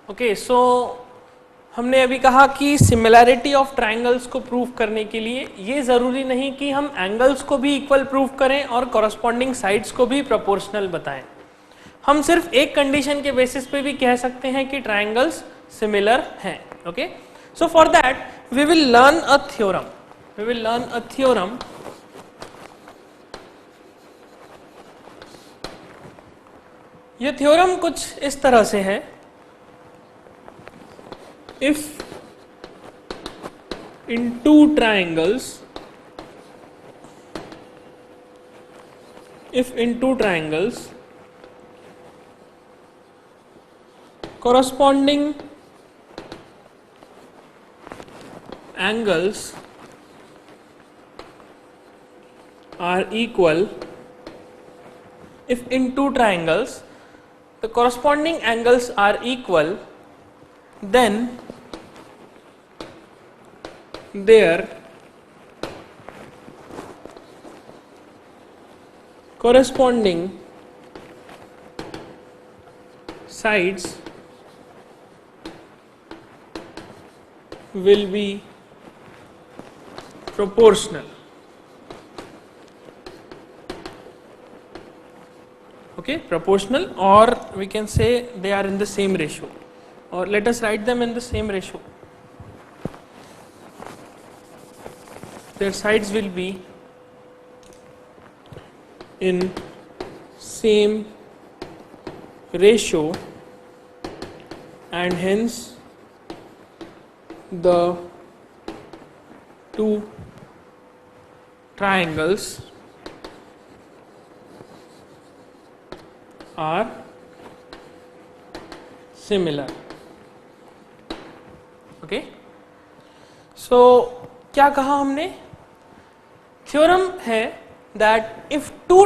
Okay, so हमने अभी कहा कि सिमिलैरिटी ऑफ ट्रायंगल्स को प्रूव करने के लिए ये ज़रूरी नहीं कि हम एंगल्स को भी इक्वल प्रूव करें और कॉरस्पॉन्डिंग साइड्स को भी प्रोपोर्शनल बताएं। हम सिर्फ एक कंडीशन के बेसिस पे भी कह सकते हैं कि ट्रायंगल्स सिमिलर हैं। Okay, so for that we will learn a theorem. ये थ्योरम कुछ इस तरह से है। If in two triangles corresponding angles are equal, if in two triangles the corresponding angles are equal, then their corresponding sides will be proportional. Okay, proportional, or we can say they are in the same ratio, or let us write them in the same ratio. Their sides will be in same ratio, and hence the two triangles are similar. Okay, so क्या कहा हमने? Theorem है that if in two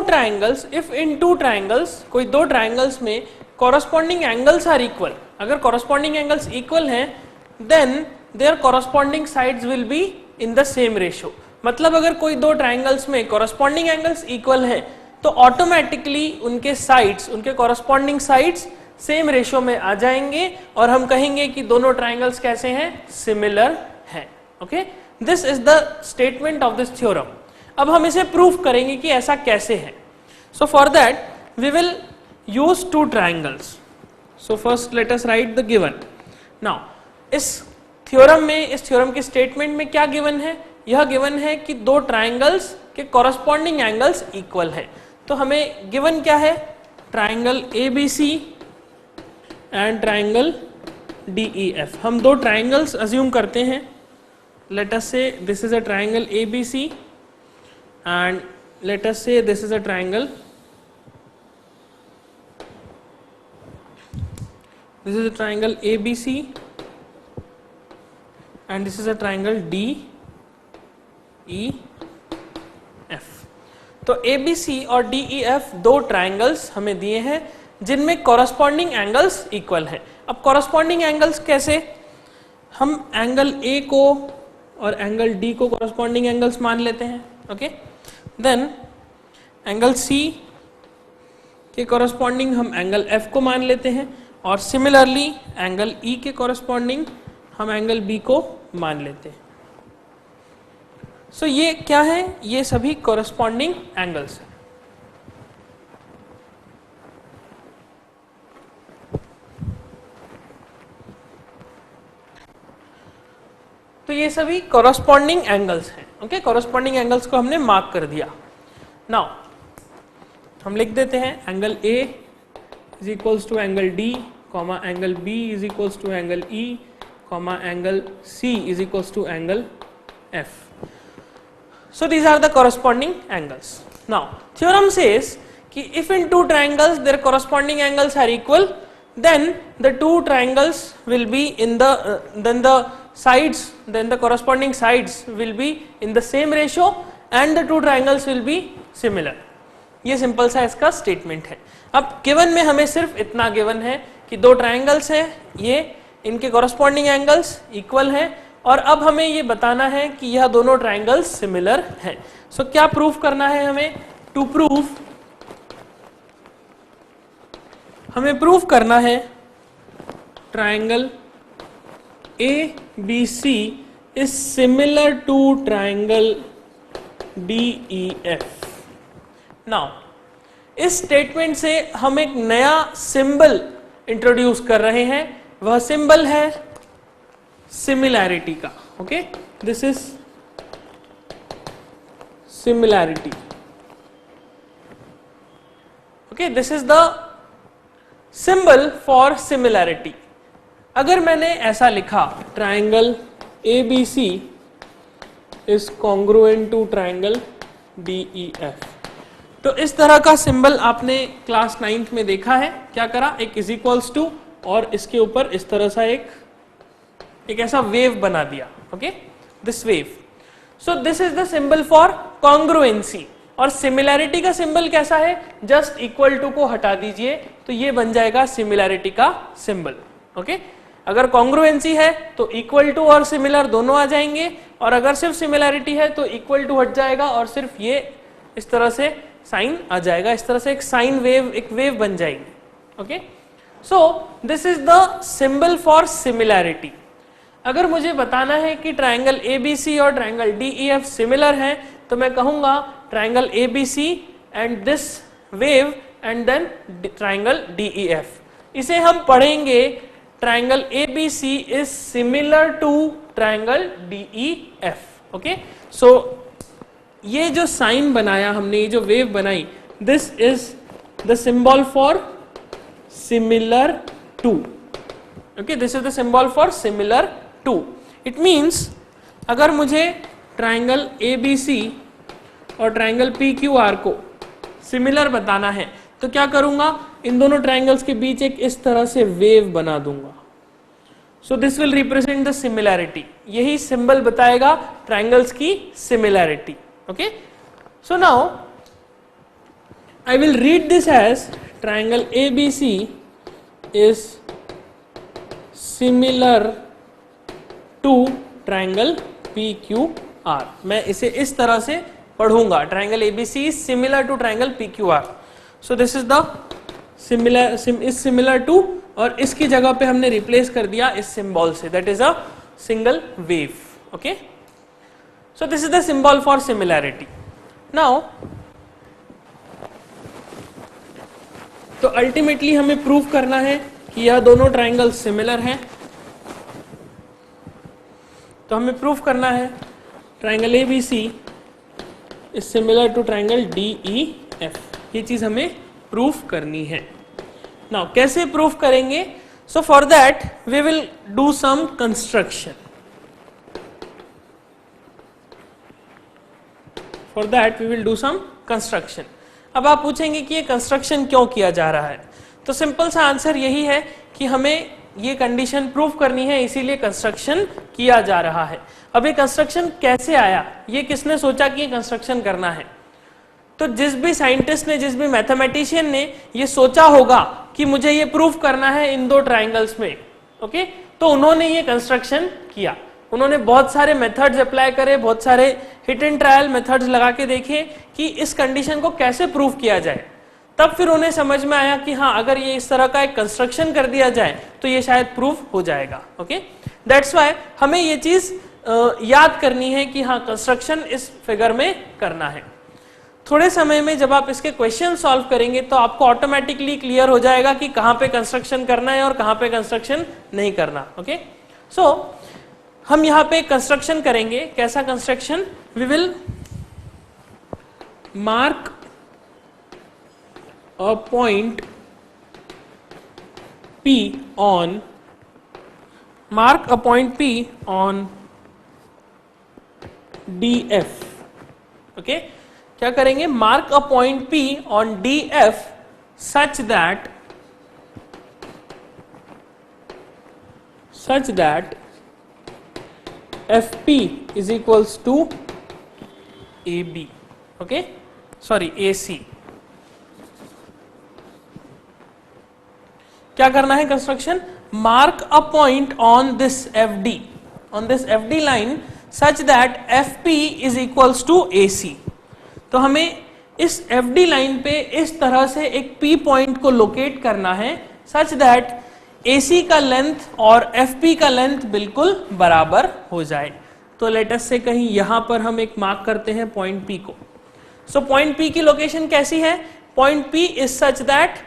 triangles, कोई दो triangles में corresponding angles are equal, अगर corresponding angles equal हैं, then their corresponding sides will be in the same ratio. मतलब अगर कोई दो ट्राइंगल्स में कॉरस्पॉन्डिंग एंगल्स इक्वल हैं तो ऑटोमेटिकली उनके साइड्स, उनके कॉरस्पॉन्डिंग साइड्स सेम रेशियो में आ जाएंगे और हम कहेंगे कि दोनों ट्राइंगल्स कैसे हैं? सिमिलर हैं। Okay, this is the statement of this theorem. अब हम इसे प्रूव करेंगे कि ऐसा कैसे है। So for that we will use two triangles. So first let us write the given. Now इस थ्योरम में, इस थ्योरम के स्टेटमेंट में क्या गिवन है? यह गिवन है कि दो ट्राइंगल्स के कॉरस्पॉन्डिंग एंगल्स इक्वल है। तो हमें गिवन क्या है? Triangle ABC and triangle DEF। हम दो ट्राइंगल्स अज्यूम करते हैं। Let us say this is a triangle ABC and let us say this is a triangle, this is a triangle ABC and this is a triangle DEF। तो ABC और DEF दो triangles हमें दिए हैं जिनमें corresponding angles equal हैं। अब corresponding angles कैसे? हम एंगल A को और एंगल D को कॉरस्पॉन्डिंग एंगल्स मान लेते हैं। ओके, देन एंगल C के कॉरस्पॉन्डिंग हम एंगल F को मान लेते हैं, और सिमिलरली एंगल E के कॉरस्पॉन्डिंग हम एंगल B को मान लेते हैं। सो ये क्या है? ये सभी कॉरस्पॉन्डिंग एंगल्स हैं। तो ये सभी कॉरस्पॉन्डिंग एंगल्स हैं। ओके, कॉरस्पॉन्डिंग एंगल्स को हमने मार्क कर दिया। नाउ हम लिख देते हैं angle A is equals to angle D, comma angle B is equals to angle E, comma angle C is equals to angle F। So these are the corresponding angles. Now theorem says कि if in two triangles their corresponding angles are equal, then the two triangles will be in the then the corresponding sides will be in the same ratio and the two triangles will be similar. ये simple सा इसका statement है। अब given में हमें सिर्फ इतना given है कि दो ट्राइंगल्स हैं, ये इनके कॉरस्पॉन्डिंग एंगल्स इक्वल हैं, और अब हमें ये बताना है कि यह दोनों ट्राइंगल्स सिमिलर हैं। सो क्या प्रूफ करना है हमें? टू प्रूव, हमें प्रूफ करना है triangle ABC is similar to triangle DEF. Now इस स्टेटमेंट से हम एक नया सिंबल इंट्रोड्यूस कर रहे हैं, वह सिंबल है सिमिलैरिटी का. Okay, this is similarity. Okay, this is the symbol for similarity. अगर मैंने ऐसा लिखा triangle ABC is congruent to triangle DEF, तो इस तरह का सिंबल आपने क्लास 9th में देखा है. क्या करा, एक इज इक्वल्स टू और इसके ऊपर इस तरह सा एक ऐसा वेव बना दिया. Okay, this wave. So this is the symbol for congruency. और सिमिलैरिटी का सिंबल कैसा है, जस्ट इक्वल टू को हटा दीजिए तो ये बन जाएगा सिमिलैरिटी का सिंबल. ओके, अगर कॉन्ग्रुएंसी है तो इक्वल टू और सिमिलर दोनों आ जाएंगे, और अगर सिर्फ सिमिलैरिटी है तो इक्वल टू हट जाएगा और सिर्फ ये इस तरह से साइन आ जाएगा. इस तरह से एक साइन वेव, एक वेव बन जाएगी. Okay, so this is the symbol for similarity. अगर मुझे बताना है कि ट्राइंगल ABC और ट्राइंगल DEF सिमिलर है तो मैं कहूंगा triangle ABC and this wave and then triangle DEF. इसे हम पढ़ेंगे triangle ABC is similar to triangle DEF. Okay, so ये जो साइन बनाया हमने, ये जो वेव बनाई, this is the symbol for similar to. Okay, this is the symbol for similar to. It means अगर मुझे ट्राइंगल ABC और ट्राइंगल PQR को सिमिलर बताना है तो क्या करूंगा, इन दोनों ट्राइंगल्स के बीच एक इस तरह से वेव बना दूंगा. So this will represent the similarity. यही सिंबल बताएगा ट्राइंगल्स की similarity. Okay, so now I will read this as triangle ABC is similar to triangle PQR. मैं इसे इस तरह से पढ़ूंगा, triangle ABC is similar to triangle PQR. So this is the similar to, और इसकी जगह पे हमने रिप्लेस कर दिया इस सिंबल से, that is a single wave. Okay, so this is the symbol for similarity. Now तो अल्टीमेटली हमें प्रूव करना है कि यह दोनों ट्राइंगल सिमिलर हैं. तो हमें प्रूव करना है triangle ABC is similar to triangle DEF. ये चीज हमें प्रूफ करनी है. नाउ कैसे प्रूफ करेंगे, so for that we will do some construction. For that we will do some construction. अब आप पूछेंगे कि ये कंस्ट्रक्शन क्यों किया जा रहा है, तो सिंपल सा आंसर यही है कि हमें ये कंडीशन प्रूव करनी है, इसीलिए कंस्ट्रक्शन किया जा रहा है. अब ये कंस्ट्रक्शन कैसे आया, ये किसने सोचा कि ये कंस्ट्रक्शन करना है, तो जिस भी साइंटिस्ट ने, जिस भी मैथमेटिशियन ने ये सोचा होगा कि मुझे ये प्रूव करना है इन दो ट्राइंगल्स में, ओके, तो उन्होंने ये कंस्ट्रक्शन किया. उन्होंने बहुत सारे मेथड्स अप्लाई करे, बहुत सारे हिट एंड ट्रायल मेथड्स लगा के देखे कि इस कंडीशन को कैसे प्रूव किया जाए. तब फिर उन्हें समझ में आया कि हाँ, अगर ये इस तरह का एक कंस्ट्रक्शन कर दिया जाए तो ये शायद प्रूफ हो जाएगा. ओके, दैट्स व्हाई हमें ये चीज याद करनी है कि हाँ, कंस्ट्रक्शन इस फिगर में करना है. थोड़े समय में जब आप इसके क्वेश्चन सॉल्व करेंगे तो आपको ऑटोमेटिकली क्लियर हो जाएगा कि कहाँ पे कंस्ट्रक्शन करना है और कहाँ पे कंस्ट्रक्शन नहीं करना. ओके, सो हम यहाँ पे कंस्ट्रक्शन करेंगे. कैसा construction, we will mark a point P on DF. Okay, क्या करेंगे, mark a point P on DF such that FP is equals to AB. Okay, sorry AC. क्या करना है construction, mark a point on this FD line such that FP is equals to AC. तो हमें इस FD line पे इस तरह से एक P पॉइंट को लोकेट करना है सच दैट AC का लेंथ और FP का लेंथ बिल्कुल बराबर हो जाए। तो लेट अस से कहीं यहां पर हम एक मार्क करते हैं पॉइंट P को। सो पॉइंट P की लोकेशन कैसी है? Point P is such that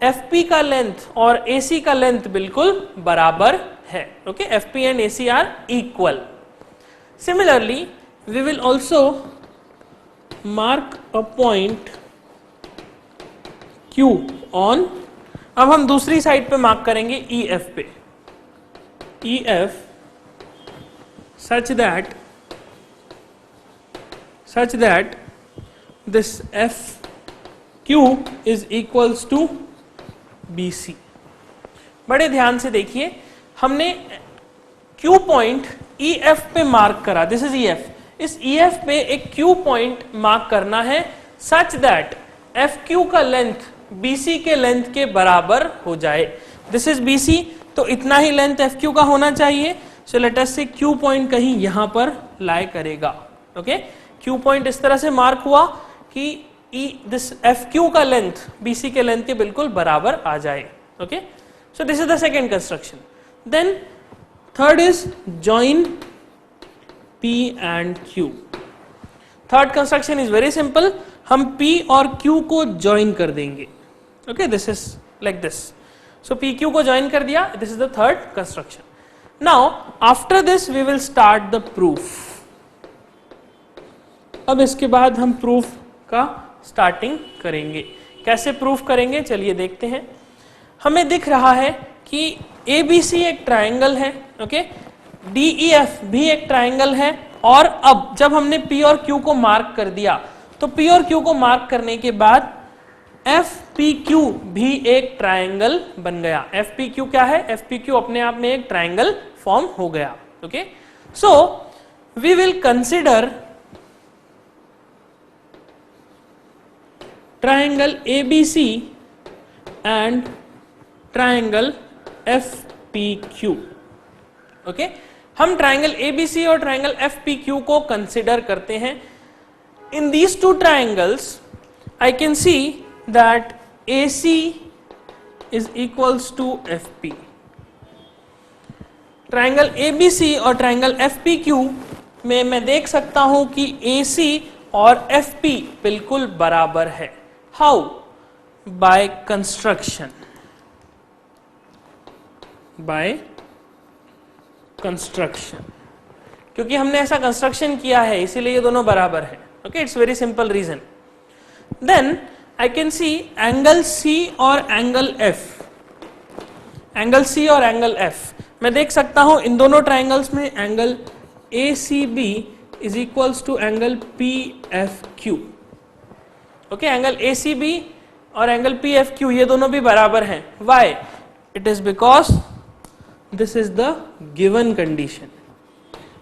FP का लेंथ और AC का लेंथ बिल्कुल बराबर है। Okay, FP and AC are equal. Similarly we will also mark a point Q on, अब हम दूसरी साइड पे मार्क करेंगे EF पे, EF such that this FQ is equals to BC। बड़े ध्यान से देखिए, हमने Q पॉइंट EF पे मार्क करा, दिस इज EF, इस EF पे एक Q पॉइंट मार्क करना है सच दैट FQ का लेंथ BC के लेंथ के बराबर हो जाए। दिस इज BC, तो इतना ही लेंथ FQ का होना चाहिए। सो लेट अस से Q पॉइंट कहीं यहां पर लाई करेगा। ओके, Q पॉइंट इस तरह से मार्क हुआ कि दिस FQ का लेंथ BC के लेंथ के बिल्कुल बराबर आ जाए। Okay, so this is the second construction. Then third is join P and Q। Third construction is very simple, हम P और Q को ज्वाइन कर देंगे। Okay, this is like this. So PQ को ज्वाइन कर दिया, this is the third construction. Now after this we will start the proof. अब इसके बाद हम प्रूफ का स्टार्टिंग करेंगे। कैसे प्रूफ करेंगे चलिए देखते हैं। हमें दिख रहा है कि ABC एक ट्राइंगल है, ओके, DEF भी एक ट्राइंगल है, और अब जब हमने P और Q को मार्क कर दिया तो P और Q को मार्क करने के बाद FPQ भी एक ट्राइंगल बन गया। FPQ क्या है? FPQ अपने आप में एक ट्राइंगल फॉर्म हो गया। Okay, so we will consider triangle ABC and triangle FPQ। Okay, हम ट्राइंगल ABC और ट्राइंगल FPQ को कंसिडर करते हैं। In these two triangles I can see that AC is equals to FP। Triangle ABC और triangle FPQ में मैं देख सकता हूं कि AC और FP बिल्कुल बराबर है। How? By construction, by construction, क्योंकि हमने ऐसा कंस्ट्रक्शन किया है इसीलिए ये दोनों बराबर है। Okay, it's very simple reason. Then I can see angle C और एंगल F, एंगल C और एंगल F मैं देख सकता हूं इन दोनों ट्राइंगल्स में angle ACB is equals to angle PFQ। Okay, angle ACB और एंगल PFQ ये दोनों भी बराबर हैं। Why? It is because this is the given condition।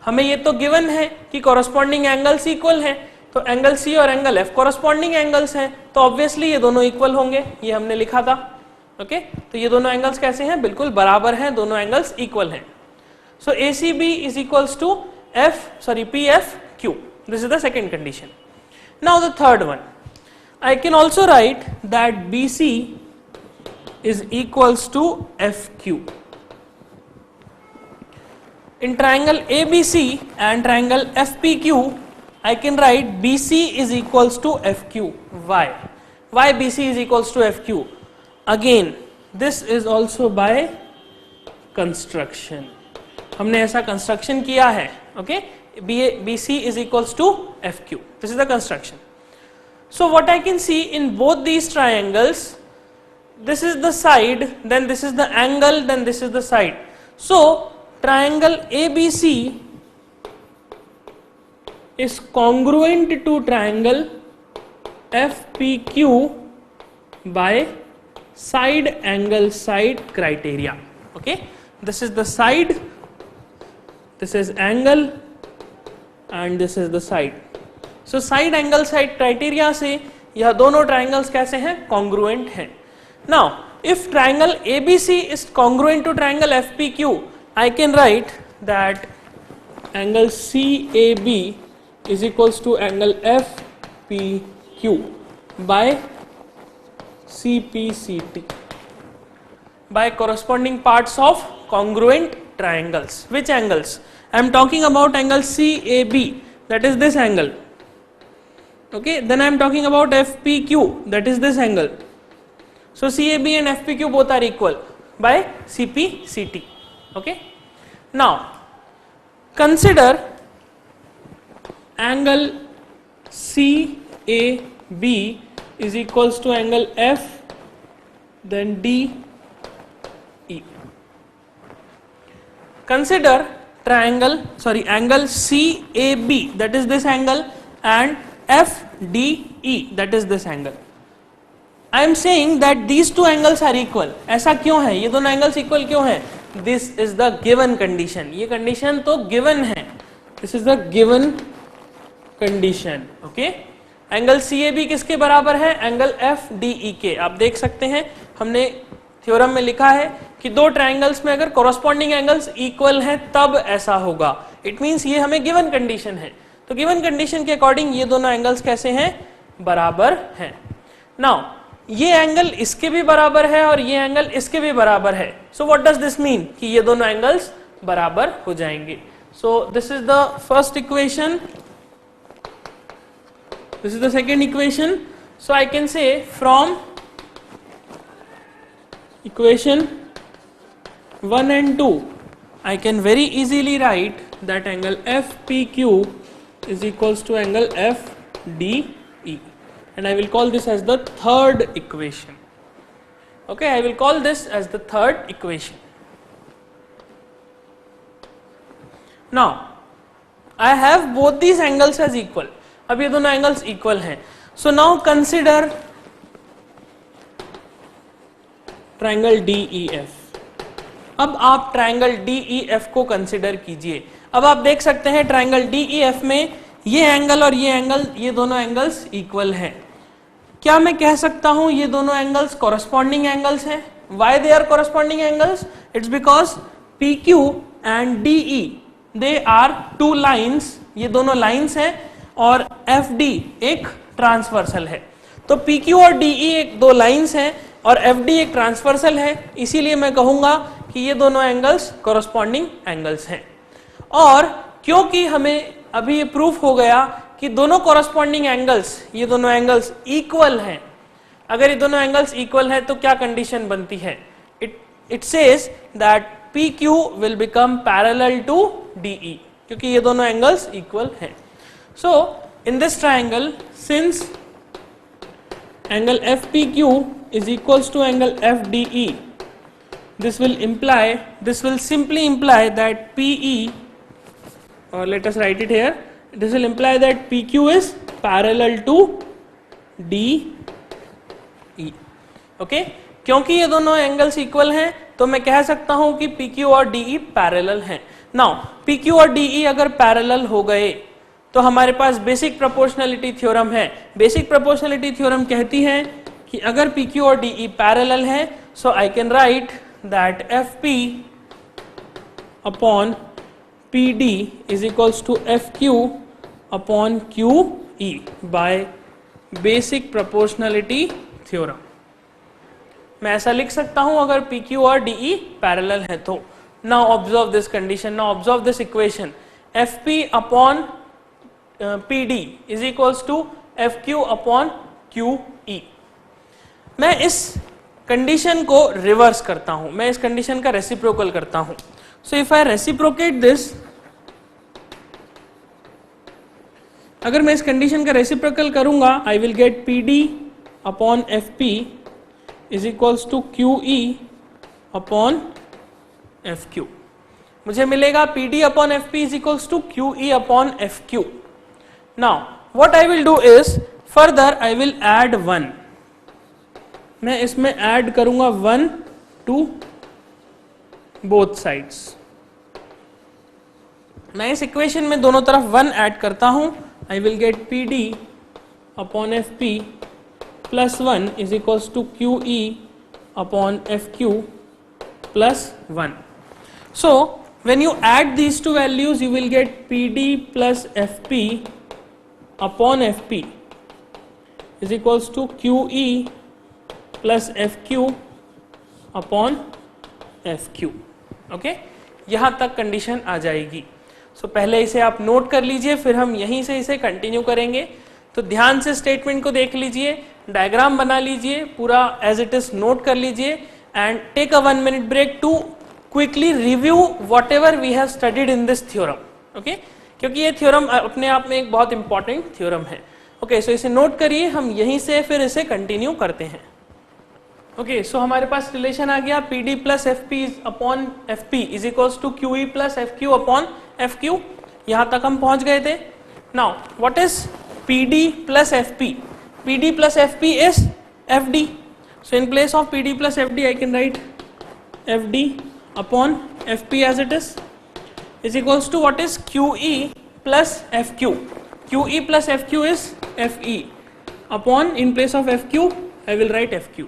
हमें ये तो गिवन है कि कॉरस्पॉन्डिंग एंगल्स इक्वल हैं, तो एंगल C और एंगल F कॉरस्पॉन्डिंग एंगल्स हैं, तो ऑब्वियसली ये दोनों इक्वल होंगे, ये हमने लिखा था। ओके, तो ये दोनों एंगल्स कैसे हैं? बिल्कुल बराबर हैं, दोनों एंगल्स इक्वल हैं। So ACB is equals to PFQ। This is the second condition. Now the third one, I can also write that BC is equals to FQ। In triangle ABC and triangle FPQ, I can write BC is equals to FQ. Why? Why BC is equals to FQ? Again, this is also by construction. हमने ऐसा construction किया है, okay? BC is equals to FQ. This is the construction. So what I can see in both these triangles, this is the side, then this is the angle, then this is the side. So triangle ABC is congruent to triangle FPQ by side angle side criteria. Okay, this is the side, this is angle and this is the side. So side angle side criteria से यह दोनों triangles कैसे हैं? Congruent हैं. Now if triangle ABC is congruent to triangle FPQ, I can write that angle CAB is equals to angle FPQ by CPCT. by corresponding parts of congruent triangles. Which angles? I am talking about angle CAB, that is this angle. Okay, then I am talking about FPQ, that is this angle. So CAB and FPQ both are equal by CPCT. Okay, now consider angle CAB is equals to angle F, then DE. Consider angle CAB, that is this angle, and FDE, that is this angle. I am saying that these two angles are equal. ऐसा क्यों है? ये दोनों angles equal क्यों हैं? This is the given condition. ये condition तो given है. This is the given condition. Okay? Angle CAB किसके बराबर है? एंगल FDE के. आप देख सकते हैं हमने थ्योरम में लिखा है कि दो ट्राइंगल्स में अगर कोरस्पॉन्डिंग एंगल्स इक्वल हैं तब ऐसा होगा. इट मींस ये हमें गिवन कंडीशन है. तो गिवन कंडीशन के अकॉर्डिंग ये दोनों एंगल्स कैसे हैं? बराबर हैं. नाउ ये एंगल इसके भी बराबर है और ये एंगल इसके भी बराबर है. So what does this mean? कि ये दोनों एंगल्स बराबर हो जाएंगे. सो this is the first equation. This is the second equation. So I can say from equation 1 and 2, I can very easily write that angle FPQ is equals to angle FDE, and I will call this as the third equation. Okay, I will call this as the third equation. Now I have both these angles as equal. अब ये दोनों angles equal हैं. So now consider triangle DEF. अब आप triangle DEF को consider कीजिए. अब आप देख सकते हैं ट्रायंगल DEF में ये एंगल और ये एंगल, ये दोनों एंगल्स इक्वल हैं. क्या मैं कह सकता हूं ये दोनों एंगल्स कॉरस्पॉन्डिंग एंगल्स हैं? Why they are corresponding angles? It's because PQ and DE they are two lines. ये दोनों लाइन्स हैं और FD एक ट्रांसवर्सल है. तो PQ और DE एक दो लाइंस हैं और FD एक ट्रांसवर्सल है. इसीलिए मैं कहूंगा कि ये दोनों एंगल्स कॉरस्पॉन्डिंग एंगल्स हैं. और क्योंकि हमें अभी ये प्रूफ हो गया कि दोनों कॉरस्पॉन्डिंग एंगल्स, ये दोनों एंगल्स इक्वल हैं. अगर ये दोनों एंगल्स इक्वल हैं तो क्या कंडीशन बनती है? It says that PQ will become parallel to DE, क्योंकि ये दोनों एंगल्स इक्वल हैं. So in this triangle, since angle FPQ is equals to angle FDE, this will simply imply that PE, or let us write it here, this will imply that PQ is parallel to DE. Okay? क्योंकि ये दोनों angles equal हैं तो मैं कह सकता हूं कि PQ और DE पैरेलल हैं. नाउ PQ और DE अगर पैरेलल हो गए तो हमारे पास बेसिक प्रोपोर्शनलिटी थ्योरम है. बेसिक प्रोपोर्शनलिटी थ्योरम कहती है कि अगर PQ और DE पैरेलल है, so I can write that FP upon PD is equals to FQ upon QE by basic proportionality theorem. मैं ऐसा लिख सकता हूं अगर PQ और DE पैरेलल है तो. Now observe this condition, now observe this equation. FP upon PD is equals to FQ upon QE. मैं इस कंडीशन को रिवर्स करता हूं, मैं इस कंडीशन का रेसिप्रोकल करता हूं. So if I reciprocate this, अगर मैं इस कंडीशन का रेसिप्रोकल करूंगा, I will get PD upon FP is equals to QE upon FQ. मुझे मिलेगा PD upon FP is equals to QE upon FQ. Now what I will do is further I will add 1. मैं इसमें add करूंगा 1 to both sides. मैं इस equation में दोनों तरफ 1 ऐड करता हूं. I will get PD upon FP plus 1 is equals to QE upon FQ plus 1. So when you add these two values you will get PD plus FP upon FP is equals to QE plus FQ upon F Q. Okay, यहां तक condition आ जाएगी। सो पहले इसे आप note कर लीजिए, फिर हम यहीं से इसे कंटिन्यू करेंगे। तो ध्यान से स्टेटमेंट को देख लीजिए, डायग्राम बना लीजिए, पूरा एज इट इज नोट कर लीजिए and take a 1 minute break to quickly review whatever we have studied in this theorem. Okay, क्योंकि ये थ्योरम अपने आप में एक बहुत इंपॉर्टेंट थ्योरम है। ओके, सो इसे नोट करिए, हम यहीं से फिर इसे कंटिन्यू करते हैं। ओके, सो हमारे पास रिलेशन आ गया P D plus F P upon F P is equals to Q E plus F Q upon F Q. यहां तक हम पहुंच गए थे। Now what is P D plus F P? P D plus F P is F D. So in place of P D plus F D I can write F D upon F P as it is equals to what is QE plus FQ. QE plus FQ is FE upon, in place of FQ I will write FQ.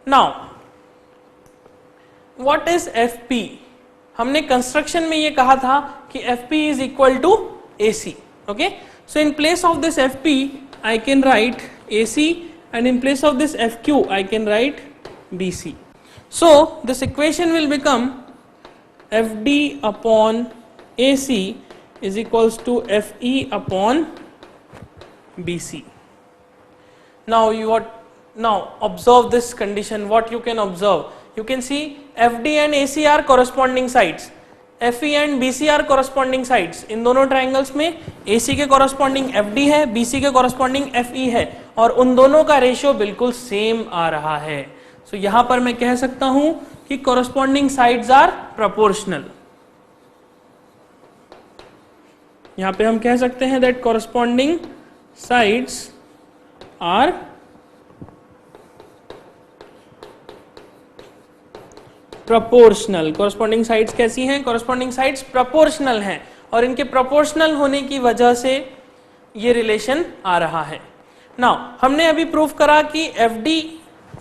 Now what is FP? हमने construction में ये कहा था कि FP is equal to AC. Okay, so in place of this FP I can write AC and in place of this FQ I can write BC. So this equation will become FD upon AC is equals to FE upon BC. Now observe this condition. What you can observe? You can see FD and AC are corresponding sides. FE and BC are corresponding sides. इन दोनों triangles में AC के corresponding FD है, BC के corresponding FE है और उन दोनों का रेशियो बिल्कुल सेम आ रहा है। So यहां पर मैं कह सकता हूं कि corresponding sides are proportional. यहां पे हम कह सकते हैं that corresponding sides are proportional. corresponding sides कैसी हैं? corresponding sides proportional हैं और इनके proportional होने की वजह से ये रिलेशन आ रहा है। नाउ हमने अभी प्रूव करा कि FD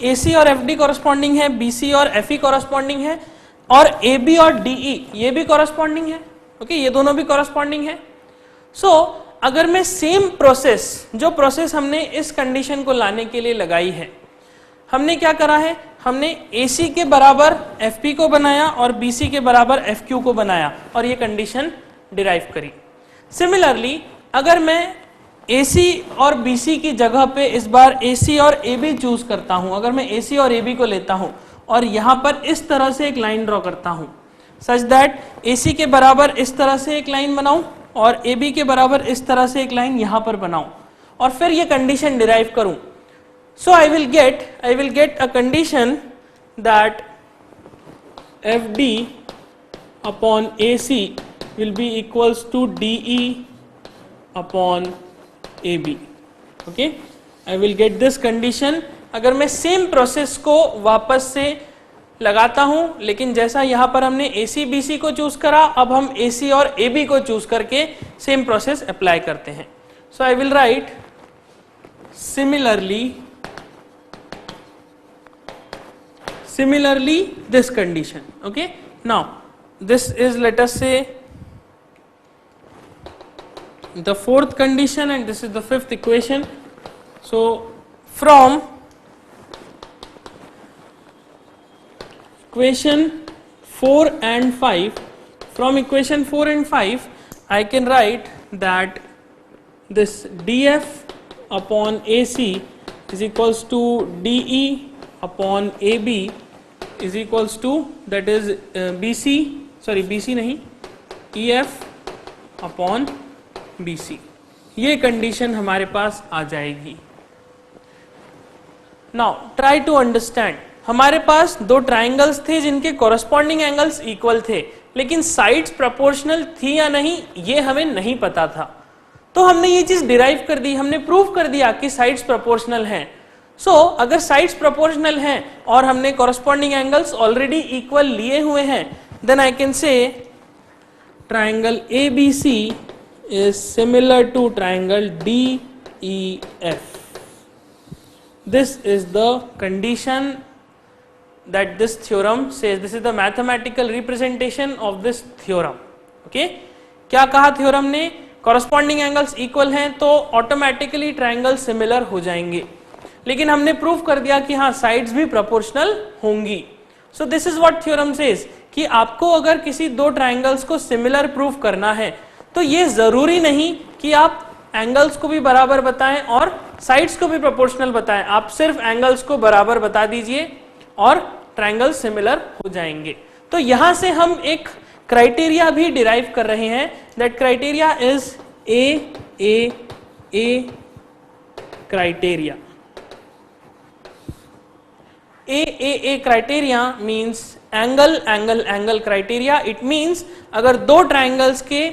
AC और FD कॉरस्पॉन्डिंग है, BC और FE कॉरस्पॉन्डिंग है और AB और DE ये भी कॉरस्पॉन्डिंग है। ओके, ये दोनों भी कॉरस्पॉन्डिंग है। सो अगर मैं सेम प्रोसेस, जो प्रोसेस हमने इस कंडीशन को लाने के लिए लगाई है, हमने क्या करा है? हमने AC के बराबर FP को बनाया और BC के बराबर FQ को बनाया और ये कंडीशन डिराइव करी। सिमिलरली अगर मैं AC और BC की जगह पे इस बार AC और AB चूज करता हूं, अगर मैं AC और AB को लेता हूं और यहां पर इस तरह से एक लाइन ड्रॉ करता हूं सच दैट AC के बराबर इस तरह से एक लाइन बनाऊं और AB के बराबर इस तरह से एक लाइन यहां पर बनाऊं और फिर ये कंडीशन डिराइव करूं, so I will get a condition that FD upon AC will be equals to DE upon AB. Okay, I will get this condition. अगर मैं सेम प्रोसेस को वापस से लगाता हूं, लेकिन जैसा यहां पर हमने AC BC को चूज करा, अब हम AC और AB को चूज करके सेम प्रोसेस अप्लाई करते हैं। So I will write similarly this condition. Okay, now this is, let us say, the fourth condition and this is the fifth equation. So from equation 4 and 5, from equation 4 and 5 I can write that this DF upon AC is equals to DE upon AB is equals to, that is BC नहीं, EF upon BC। ये condition हमारे पास आ जाएगी। Now try to understand, हमारे पास दो triangles थे जिनके corresponding angles equal थे, लेकिन साइड्स प्रोपोर्शनल थी या नहीं ये हमें नहीं पता था। तो हमने ये चीज डिराइव कर दी, हमने प्रूव कर दिया कि साइड्स प्रोपोर्शनल हैं। सो अगर साइड्स प्रोपोर्शनल हैं और हमने कॉरस्पॉन्डिंग एंगल्स ऑलरेडी इक्वल लिए हुए हैं, then I can say triangle ABC is similar to triangle DEF. This is the condition that this theorem says. This is the mathematical representation of this theorem. Okay, क्या कहा theorem ने? corresponding angles equal हैं तो automatically triangle similar हो जाएंगे, लेकिन हमने prove कर दिया कि हाँ साइड्स भी proportional होंगी। सो this is what theorem says कि आपको अगर किसी दो ट्राइंगल्स को सिमिलर प्रूफ करना है तो ये जरूरी नहीं कि आप एंगल्स को भी बराबर बताएं और साइड्स को भी प्रोपोर्शनल बताएं, आप सिर्फ एंगल्स को बराबर बता दीजिए और ट्राइंगल सिमिलर हो जाएंगे। तो यहां से हम एक क्राइटेरिया भी डिराइव कर रहे हैं, that criteria is a criteria. A criteria means angle criteria. It means अगर दो ट्राइंगल्स के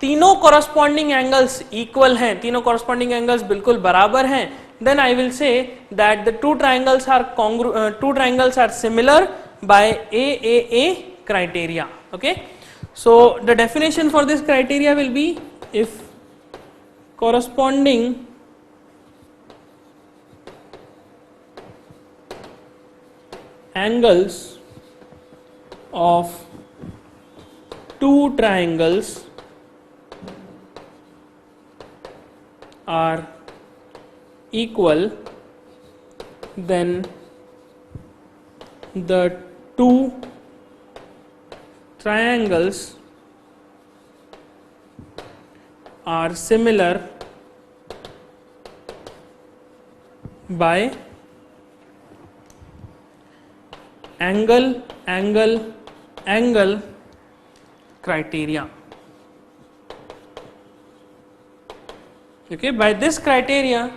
तीनों कॉरस्पॉन्डिंग एंगल्स इक्वल हैं, तीनों कॉरस्पॉन्डिंग एंगल्स बिल्कुल बराबर हैं, then I will say that the two triangles are similar by A criteria. Okay, so the definition for this criteria will be if corresponding angles of two triangles are equal, then the two triangles are similar by angle criteria. Okay, by this criteria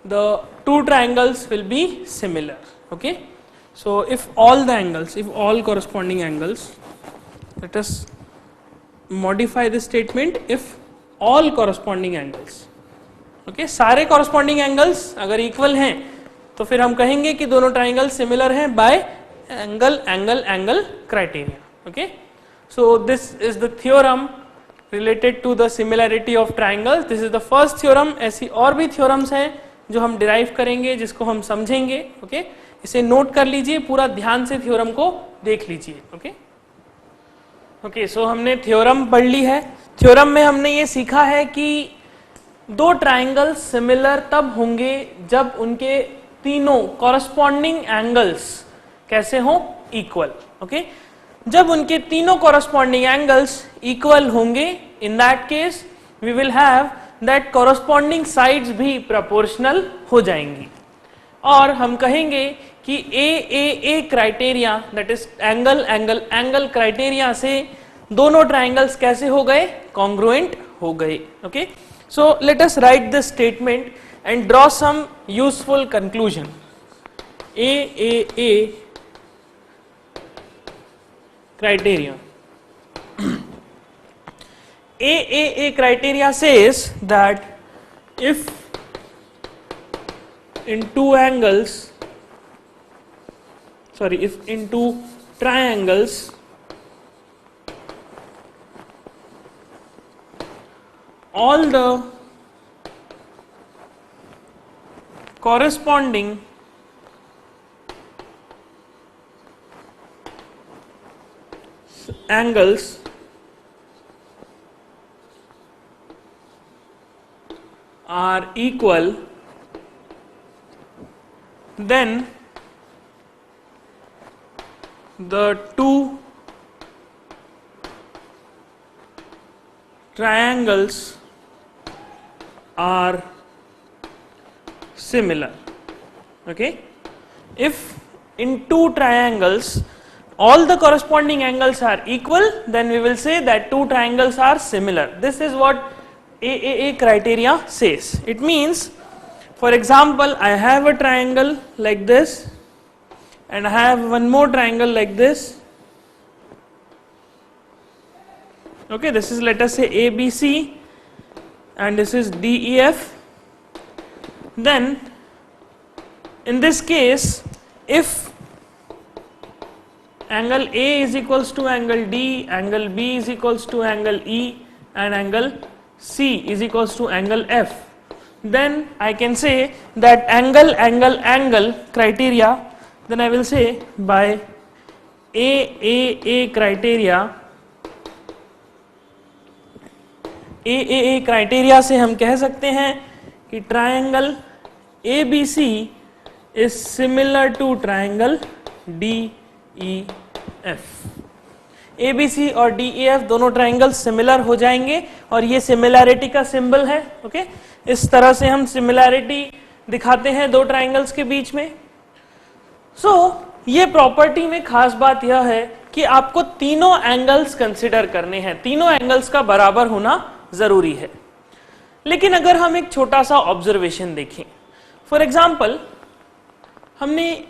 the two triangles will be similar. Okay, so if all corresponding angles, let us modify this statement, if all corresponding angles, okay, सारे corresponding angles अगर equal हैं तो फिर हम कहेंगे कि दोनों triangle similar हैं by angle criteria. Okay, so this is the theorem related to the similarity of triangles. This is the first theorem. ऐसी और भी थ्योरम्स हैं जो हम डिराइव करेंगे, जिसको हम समझेंगे. ओके, इसे नोट कर लीजिए, पूरा ध्यान से थ्योरम को देख लीजिए. ओके, सो हमने थ्योरम पढ़ ली है. थ्योरम में हमने ये सीखा है कि दो ट्राइंगल सिमिलर तब होंगे जब उनके तीनों कॉरस्पॉन्डिंग एंगल्स कैसे हों, इक्वल. ओके, जब उनके तीनों कॉरस्पॉन्डिंग एंगल्स इक्वल होंगे, in that case we will have that corresponding sides भी प्रोपोर्शनल हो जाएंगी और हम कहेंगे कि A criteria, that is angle criteria से दोनों ट्राइंगल्स कैसे हो गए, कॉन्ग्रुएंट हो गए. Okay, so let us write this statement and draw some useful conclusion. A criteria. A criteria says that if in two triangles all the corresponding angles are equal, then the two triangles are similar. Okay, if in two triangles all the corresponding angles are equal, then we will say that two triangles are similar. This is what A criteria says. It means, for example, I have a triangle like this and I have one more triangle like this. Okay, this is, let us say, ABC and this is DEF. Then in this case, if angle A is equals to angle D, angle B is equals to angle E and angle C is equals to angle F, then I can say that angle criteria, then I will say by A criteria, A criteria से हम कह सकते हैं कि triangle ABC is similar to triangle DEF. E F. A B C और D E F दोनों triangle similar हो जाएंगे और ये सिमिलैरिटी का सिंबल है। ओके, इस तरह से हम सिमिलैरिटी दिखाते हैं दो ट्राइंगल्स के बीच में। ये प्रॉपर्टी में खास बात यह है कि आपको तीनों एंगल्स कंसिडर करने हैं, तीनों एंगल्स का बराबर होना जरूरी है। लेकिन अगर हम एक छोटा सा ऑब्जर्वेशन देखें, फॉर एग्जाम्पल हमने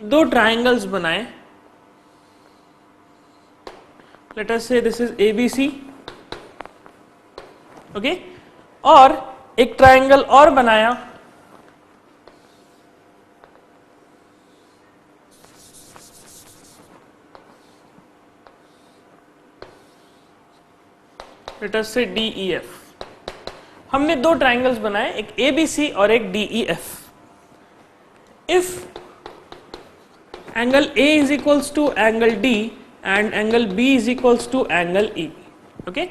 दो ट्राइंगल्स बनाए, लेट अस से दिस इज ABC, ओके, और एक ट्राइंगल और बनाया लेट अस से DEF। हमने दो ट्राइंगल्स बनाए, एक ABC और एक DEF। If angle A is equals to angle D and angle B is equals to angle E, okay,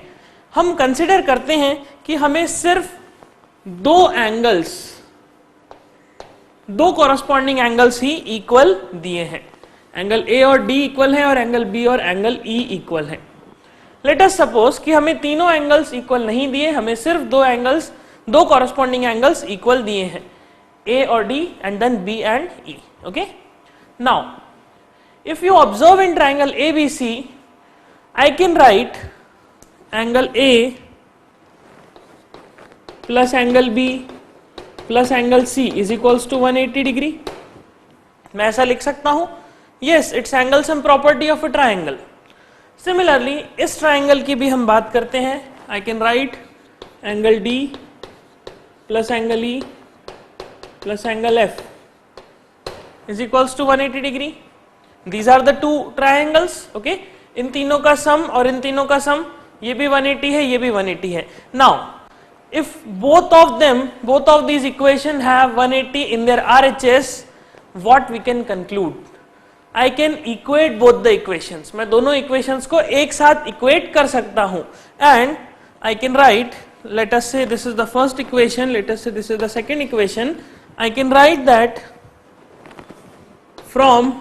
हम कंसिडर करते हैं कि हमें सिर्फ दो एंगल्स, दो कॉरस्पॉन्डिंग एंगल्स ही इक्वल दिए हैं, एंगल A और D इक्वल है और एंगल B और एंगल E इक्वल है। लेट अस सपोज कि हमें तीनों एंगल्स इक्वल नहीं दिए, हमें सिर्फ दो एंगल्स, दो कॉरस्पॉन्डिंग एंगल्स इक्वल दिए हैं, A और D and then B and E, okay. Now if you observe in triangle ABC, I can write angle A plus angle B plus angle C is equals to 180 degree। मैं ऐसा लिख सकता हूं, yes, it's angle sum property of a triangle। Similarly, इस triangle की भी हम बात करते हैं, I can write angle D plus angle E plus angle F is equals to 180 degree। These are the two triangles, okay? इन तीनों का सम और इन तीनों का सम, ये भी 180 है, ये भी 180 है। Now, if both of them, both of these equation have 180 in their RHS, what we can conclude? I can equate both the equations। मैं दोनों equations को एक साथ equate कर सकता हूँ and I can write, let us say this is the first equation, let us say this is the second equation, I can write that from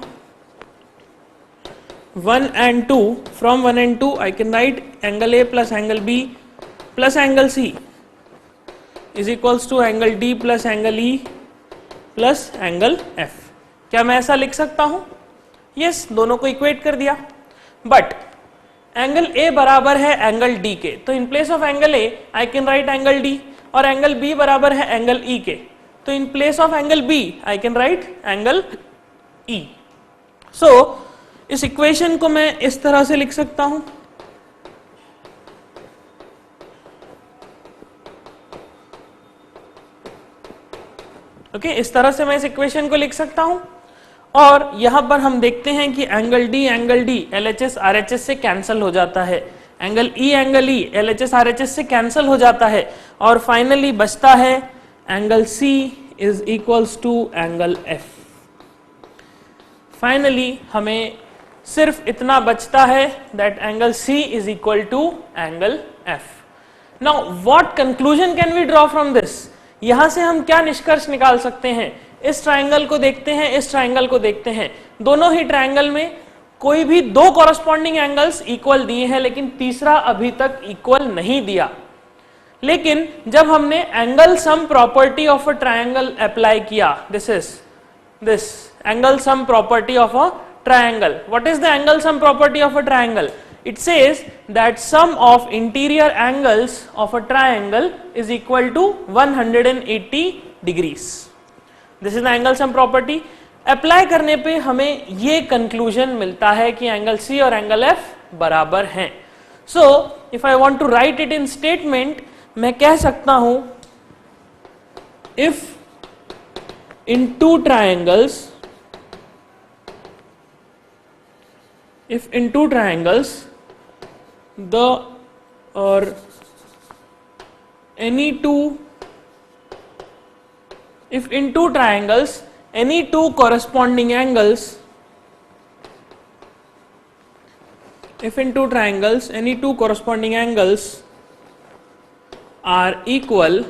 1 and 2, from 1 and 2 I can write angle A plus angle B plus angle C is equals to angle D plus angle E plus angle F। क्या मैं ऐसा लिख सकता हूं? Yes, दोनों को equate कर दिया, बट एंगल A बराबर है एंगल D के, तो इन place of angle A I can right angle D, और एंगल B बराबर है एंगल E के, तो इन place of angle B I can right angle E। सो इस इक्वेशन को मैं इस तरह से लिख सकता हूं, ओके, इस तरह से मैं इस इक्वेशन को लिख सकता हूं। और यहां पर हम देखते हैं कि एंगल D LHS RHS से कैंसिल हो जाता है, एंगल E LHS RHS से कैंसिल हो जाता है, और फाइनली बचता है angle C is equals to angle F। Finally हमें सिर्फ इतना बचता है that angle C is equal to angle F। Now what conclusion can we draw from this? यहां से हम क्या निष्कर्ष निकाल सकते हैं? इस ट्राइंगल को देखते हैं, इस ट्राइंगल को देखते हैं, दोनों ही ट्राइंगल में कोई भी दो कॉरस्पॉन्डिंग एंगल्स इक्वल दिए हैं, लेकिन तीसरा अभी तक इक्वल नहीं दिया। लेकिन जब हमने angle sum property of a triangle apply किया, this is this angle sum property of a triangle, what is the angle sum property of a triangle? It says that sum of interior angles of a triangle is equal to 180 degrees। This is the angle sum property। Apply करने पे हमें ये conclusion मिलता है कि angle C और angle F बराबर हैं। So if I want to write it in statement, मैं कह सकता हूं if in two triangles, if in two triangles the or any two, if in two triangles any two corresponding angles, if in two triangles any two corresponding angles are equal,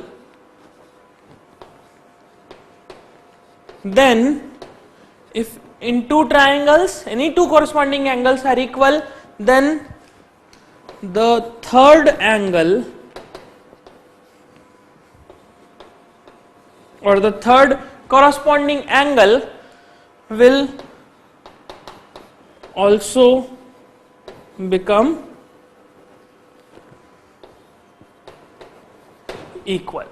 then if in two triangles, any two corresponding angles are equal, then the third angle or the third corresponding angle will also become equal.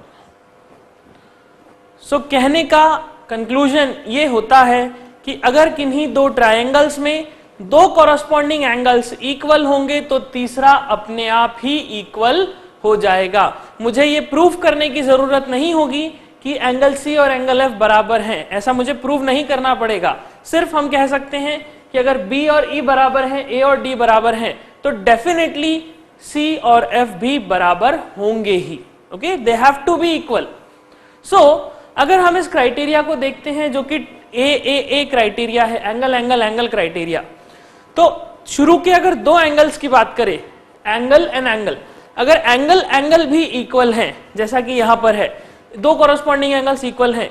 So कहने का conclusion ये होता है कि अगर किन्हीं दो triangles में दो कॉरस्पॉन्डिंग एंगल्स इक्वल होंगे तो तीसरा अपने आप ही इक्वल हो जाएगा. मुझे ये प्रूव करने की जरूरत नहीं होगी कि एंगल C और एंगल F बराबर हैं, ऐसा मुझे प्रूव नहीं करना पड़ेगा. सिर्फ हम कह सकते हैं कि अगर B और E बराबर हैं, A और D बराबर हैं, तो डेफिनेटली C और F भी बराबर होंगे ही. Okay, they have to be equal. So अगर हम इस क्राइटेरिया को देखते हैं जो कि ए क्राइटेरिया है, एंगल एंगल एंगल क्राइटेरिया, तो शुरू के अगर दो एंगल्स की बात करें, एंगल एंड एंगल, अगर एंगल एंगल भी इक्वल हैं, जैसा कि यहां पर है, दो कॉरस्पॉन्डिंग एंगल्स इक्वल हैं,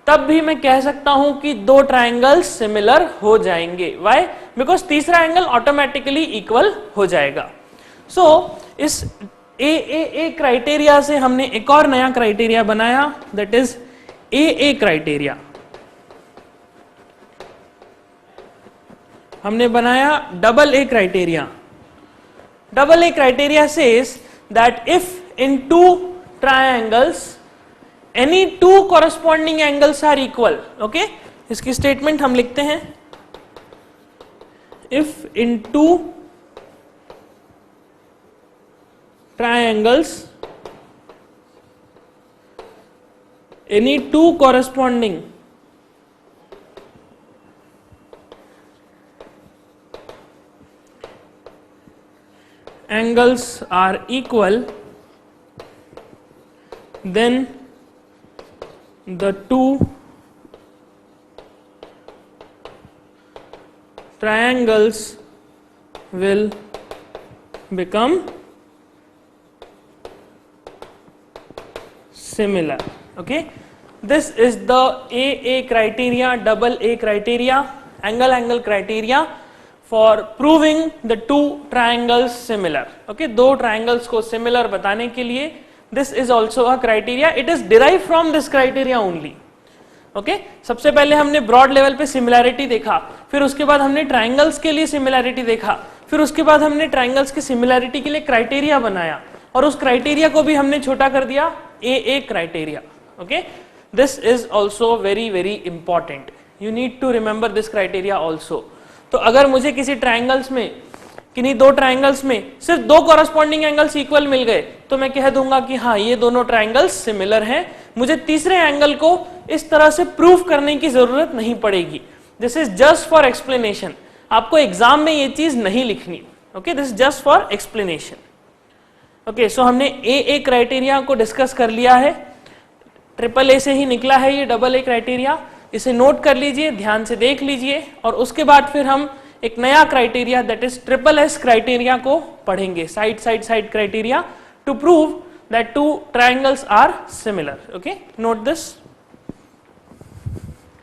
तब भी मैं कह सकता हूं कि दो ट्रायंगल्स सिमिलर हो जाएंगे. व्हाई? बिकॉज तीसरा एंगल ऑटोमेटिकली इक्वल हो जाएगा. सो इस ए क्राइटेरिया से हमने एक और नया क्राइटेरिया बनाया, दैट इज ए क्राइटेरिया. हमने बनाया double A criteria. Double A criteria says that if in two triangles any two corresponding angles are equal. Okay, इसकी स्टेटमेंट हम लिखते हैं, if in two triangles any two corresponding angles are equal, then the two triangles will become similar. Okay, this is the A criteria, double A criteria, angle angle criteria for proving the two triangles similar. Okay, दो triangles को similar बताने के लिए this is also a criteria. It is derived from this criteria only. Okay, सबसे पहले हमने broad level पे similarity देखा, फिर उसके बाद हमने ट्राइंगल्स के लिए सिमिलैरिटी देखा, फिर उसके बाद हमने ट्राइंगल्स की सिमिलैरिटी के लिए क्राइटेरिया बनाया, और उस क्राइटेरिया को भी हमने छोटा कर दिया A criteria. Okay, this is also very very important. You need to remember this criteria also. तो अगर मुझे किसी ट्राइंगल्स में, किन्हीं दो ट्राइंगल्स में सिर्फ दो कॉरस्पॉन्डिंग एंगल्स इक्वल मिल गए, तो मैं कह दूंगा कि हाँ, ये दोनों ट्राइंगल्स सिमिलर हैं. मुझे तीसरे एंगल को इस तरह से प्रूव करने की जरूरत नहीं पड़ेगी. This is just for explanation. आपको एग्जाम में ये चीज नहीं लिखनी. Okay, this just for explanation. Okay, so हमने ए क्राइटेरिया को डिस्कस कर लिया है. ट्रिपल ए से ही निकला है ये डबल ए क्राइटेरिया. इसे नोट कर लीजिए, ध्यान से देख लीजिए, और उसके बाद फिर हम एक नया criteria that is triple S criteria को पढ़ेंगे, side side side criteria, to prove that two triangles are similar. Okay, note this.